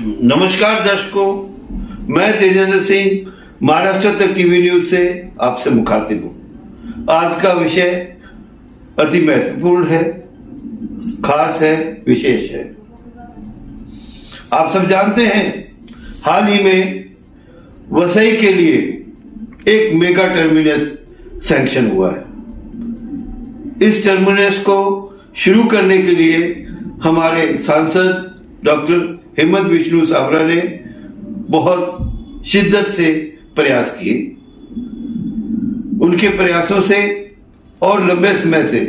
नमस्कार दर्शकों, मैं तेजेंद्र सिंह महाराष्ट्र तक टीवी न्यूज से आपसे मुखातिब हूँ। आज का विषय अति महत्वपूर्ण है, खास है, विशेष है। आप सब जानते हैं, हाल ही में वसई के लिए एक मेगा टर्मिनस सैंक्शन हुआ है। इस टर्मिनस को शुरू करने के लिए हमारे सांसद डॉक्टर हेमंत विष्णु सावरा ने बहुत शिद्दत से प्रयास किए। उनके प्रयासों से और लंबे समय से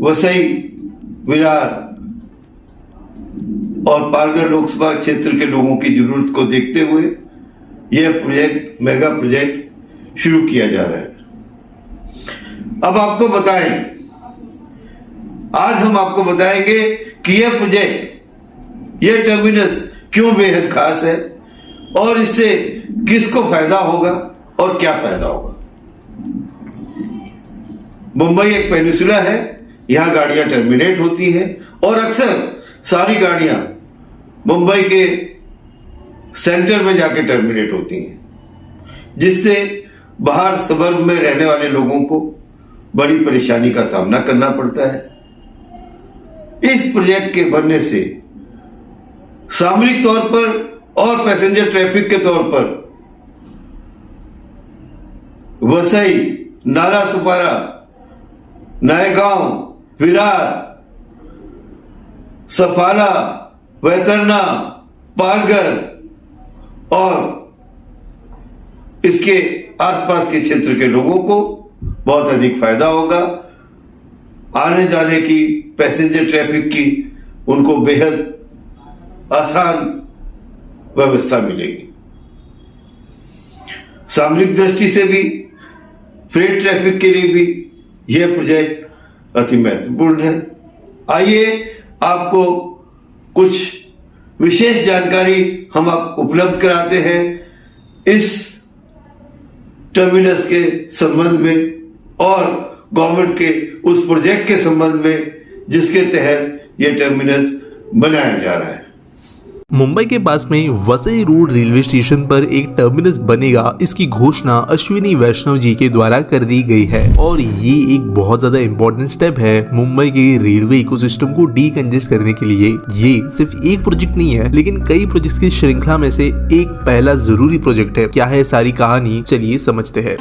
वसई, विरार और पालघर लोकसभा क्षेत्र के लोगों की जरूरत को देखते हुए यह प्रोजेक्ट, मेगा प्रोजेक्ट शुरू किया जा रहा है। अब आपको बताएं, आज हम आपको बताएंगे कि यह प्रोजेक्ट, यह टर्मिनस क्यों बेहद खास है और इससे किसको फायदा होगा और क्या फायदा होगा। मुंबई एक पेनिसुला है, यहां गाड़ियां टर्मिनेट होती हैं और अक्सर सारी गाड़ियां मुंबई के सेंटर में जाके टर्मिनेट होती हैं, जिससे बाहर सबर्ब में रहने वाले लोगों को बड़ी परेशानी का सामना करना पड़ता है। इस प्रोजेक्ट के बनने से सामरिक तौर पर और पैसेंजर ट्रैफिक के तौर पर वसई, नाला सुपारा, नायगांव, विरार, सफाला, वैतरना, पालघर और इसके आसपास के क्षेत्र के लोगों को बहुत अधिक फायदा होगा। आने जाने की, पैसेंजर ट्रैफिक की उनको बेहद आसान व्यवस्था मिलेगी। सामरिक दृष्टि से भी, फ्रेट ट्रैफिक के लिए भी यह प्रोजेक्ट अति महत्वपूर्ण है। आइए आपको कुछ विशेष जानकारी हम आप उपलब्ध कराते हैं इस टर्मिनस के संबंध में और गवर्नमेंट के उस प्रोजेक्ट के संबंध में जिसके तहत यह टर्मिनस बनाया जा रहा है। मुंबई के पास में वसई रोड रेलवे स्टेशन पर एक टर्मिनस बनेगा, इसकी घोषणा अश्विनी वैष्णव जी के द्वारा कर दी गई है और ये एक बहुत ज्यादा इंपॉर्टेंट स्टेप है मुंबई के रेलवे इकोसिस्टम को डीकंजेस्ट करने के लिए। ये सिर्फ एक प्रोजेक्ट नहीं है, लेकिन कई प्रोजेक्ट्स की श्रृंखला में से एक पहला जरूरी प्रोजेक्ट है। क्या है सारी कहानी, चलिए समझते हैं।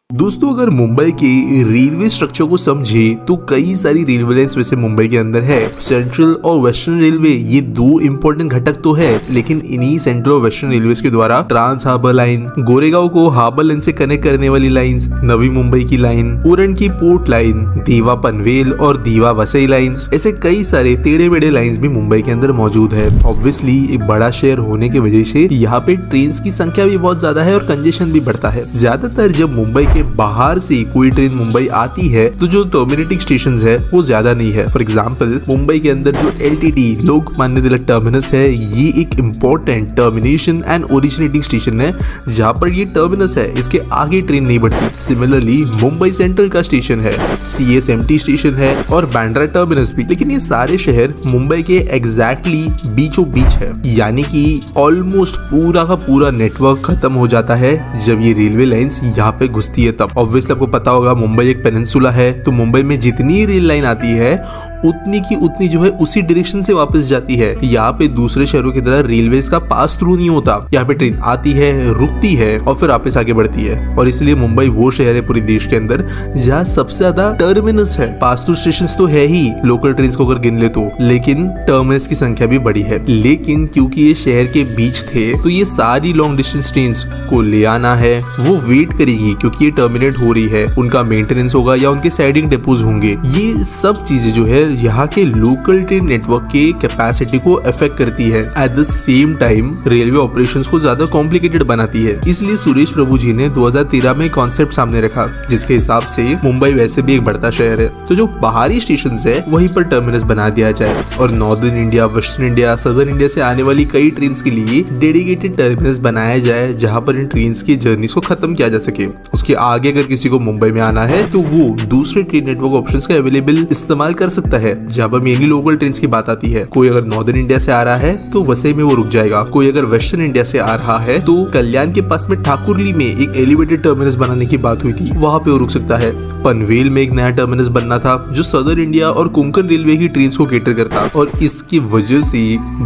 दोस्तों, अगर मुंबई के रेलवे स्ट्रक्चर को समझे तो कई सारी रेलवे लाइंस वैसे मुंबई के अंदर है। सेंट्रल और वेस्टर्न रेलवे, ये दो इंपॉर्टेंट घटक तो है, लेकिन इन्हीं सेंट्रल और वेस्टर्न रेलवे के द्वारा ट्रांस हार्बर लाइन, गोरेगांव को हार्बर लाइन से कनेक्ट करने वाली लाइंस, नवी मुंबई की लाइन, उरण की पोर्ट लाइन, दीवा पनवेल और दीवा वसई लाइंस, ऐसे कई सारे टेढ़े मेढ़े लाइंस भी मुंबई के अंदर मौजूद है। ऑब्वियसली एक बड़ा शहर होने की वजह से यहाँ पे ट्रेन की संख्या भी बहुत ज्यादा है और कंजेशन भी बढ़ता है। ज्यादातर जब मुंबई के बाहर से कोई ट्रेन मुंबई आती है तो जो टर्मिनेटिंग स्टेशन है वो ज्यादा नहीं है। फॉर एग्जांपल, मुंबई के अंदर जो LTT लोकमान्य तिलक टर्मिनस है, ये एक important termination and originating station है। जहाँ पर ये टर्मिनस है, इसके आगे ट्रेन नहीं बढ़ती। सिमिलरली मुंबई सेंट्रल का स्टेशन है, CSMT स्टेशन है और बांद्रा टर्मिनस भी। लेकिन ये सारे शहर मुंबई के एग्जैक्टली बीचों बीच है, यानी कि ऑलमोस्ट पूरा का पूरा नेटवर्क खत्म हो जाता है जब ये रेलवे लाइंस यहाँ पे घुसती है। तब ऑब्वियसली आपको पता होगा मुंबई एक पेनिनसुला है, तो मुंबई में जितनी रेल लाइन आती है उतनी की उतनी जो है उसी डायरेक्शन से वापस जाती है। यहाँ पे दूसरे शहरों की तरह रेलवेज का पास थ्रू नहीं होता। यहाँ पे ट्रेन आती है, रुकती है और फिर वापस आगे बढ़ती है। और इसलिए मुंबई वो शहर है पूरे देश के अंदर जहाँ सबसे ज्यादा टर्मिनस है। पास थ्रू स्टेशन तो है ही लोकल ट्रेन को अगर गिन ले तो, लेकिन टर्मिनस की संख्या भी बड़ी है। लेकिन क्योंकि ये शहर के बीच थे तो ये सारी लॉन्ग डिस्टेंस ट्रेन को ले आना है, वो वेट करेगी क्योंकि ये टर्मिनेट हो रही है, उनका मेंटेनेंस होगा या उनके साइडिंग डिपोज होंगे। ये सब चीजें जो है यहाँ के लोकल ट्रेन नेटवर्क के कैपेसिटी को अफेक्ट करती है। At the same time railway operations को ज्यादा कॉम्प्लिकेटेड बनाती है। इसलिए सुरेश प्रभु जी ने 2013 में कॉन्सेप्ट सामने रखा, जिसके हिसाब से मुंबई वैसे भी एक बढ़ता शहर है, तो जो बाहरी स्टेशन है वहीं पर टर्मिनस बना दिया जाए और northern India, western India, southern India से आने वाली कई ट्रेन के लिए डेडिकेटेड टर्मिनस बनाया जाए, जहाँ पर इन ट्रेन की जर्नी को खत्म किया जा सके। उसके आगे अगर किसी को मुंबई में आना है तो वो दूसरे ट्रेन नेटवर्क ऑप्शंस का अवेलेबल इस्तेमाल कर सकता है, जहाँ पर मेनली लोकल ट्रेन की बात आती है। कोई अगर नॉर्दर्न इंडिया से आ रहा है तो वसई में वो रुक जाएगा। कोई अगर वेस्टर्न इंडिया से आ रहा है तो कल्याण के पास में ठाकुरली में एक एलिवेटेड टर्मिनस बनाने की बात हुई थी, वहाँ पे वो रुक सकता है। पनवेल में एक नया टर्मिनस बनना था जो सदर्न इंडिया और कोंकण रेलवे की ट्रेन को केटर करता, और इसकी वजह से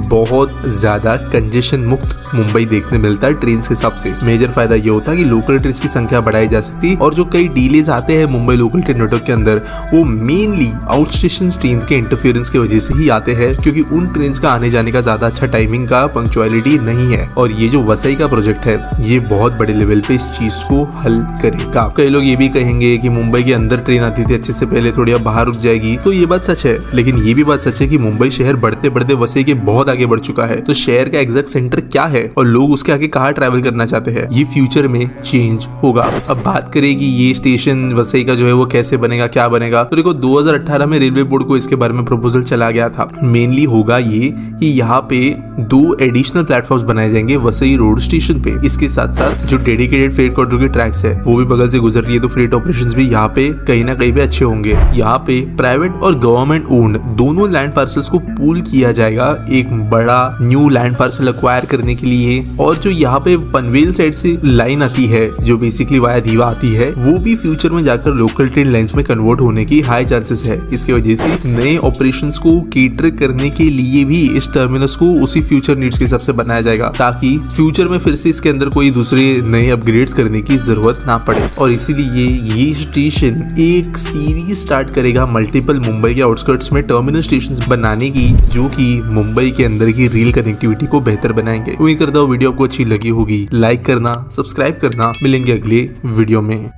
बहुत ज्यादा कंजेशन मुक्त मुंबई देखने मिलता है ट्रेन के हिसाब से। मेजर फायदा ये होता है कि लोकल ट्रेन की संख्या बढ़ाई जा सकती, और जो कई डिलेज आते हैं मुंबई लोकल ट्रेन नेटवर्क के अंदर वो मेनली आउट स्टेशन ट्रेन के इंटरफेरेंस की वजह से ही आते हैं, क्योंकि उन ट्रेन का आने जाने का ज्यादा अच्छा टाइमिंग का पंक्चुअलिटी नहीं है। और ये जो वसई का प्रोजेक्ट है ये बहुत बड़े लेवल पे इस चीज को हल करेगा। कई लोग ये भी कहेंगे कि मुंबई के अंदर ट्रेन आती थी अच्छे से पहले, थोड़ी अब बाहर रुक जाएगी, तो ये बात सच है, लेकिन ये भी बात सच है कि मुंबई शहर बढ़ते बढ़ते वसई के बहुत आगे बढ़ चुका है। तो शहर का एग्जैक्ट सेंटर क्या है और लोग उसके आगे कहाँ ट्रैवल करना चाहते हैं, ये फ्यूचर में चेंज होगा। अब बात करें कि ये स्टेशन वसई का जो है वो कैसे बनेगा, क्या बनेगा, तो देखो 2018 में रेलवे बोर्ड को इसके बारे में प्रपोजल चला गया था। मेनली होगा ये कि यहाँ पे 2 एडिशनल प्लेटफॉर्म्स बनाए जाएंगे वसई रोड स्टेशन पे। इसके साथ साथ जो डेडिकेटेड फ्रेट कॉरिडोर के ट्रैक्स है वो भी बगल से गुजर रही है, तो फ्रेट ऑपरेशंस भी यहाँ पे कहीं ना कहीं पे अच्छे होंगे। यहाँ पे प्राइवेट और गवर्नमेंट ओन्ड दोनों लैंड पार्सल्स को पूल किया जाएगा एक बड़ा न्यू लैंड पार्सल एक्वायर करने के लिए। और जो यहाँ पे पनवेल साइड से लाइन आती है जो बेसिकली वाया रीवा आती है, वो भी फ्यूचर में जाकर लोकल ट्रेन लाइंस में कन्वर्ट होने की हाई चांसेस है। इसकी वजह से नए ऑपरेशंस को केटर करने के लिए भी इस टर्मिनस को उसी फ्यूचर नीड्स के हिसाब से बनाया जाएगा, ताकि फ्यूचर में फिर से इसके अंदर कोई दूसरे नए अपग्रेड्स करने की जरूरत ना पड़े। और इसीलिए ये स्टेशन एक सीरीज स्टार्ट करेगा मल्टीपल मुंबई के आउटस्कर्ट्स में टर्मिनल स्टेशंस बनाने की, जो कि मुंबई के अंदर की रेल कनेक्टिविटी को बेहतर बनाएंगे। उम्मीद करता हूँ वीडियो आपको अच्छी लगी होगी। लाइक करना, सब्सक्राइब करना। मिलेंगे अगले वीडियो में।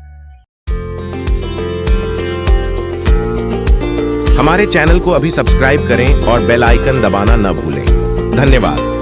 हमारे चैनल को अभी सब्सक्राइब करें और बेल आइकन दबाना न भूलें। धन्यवाद।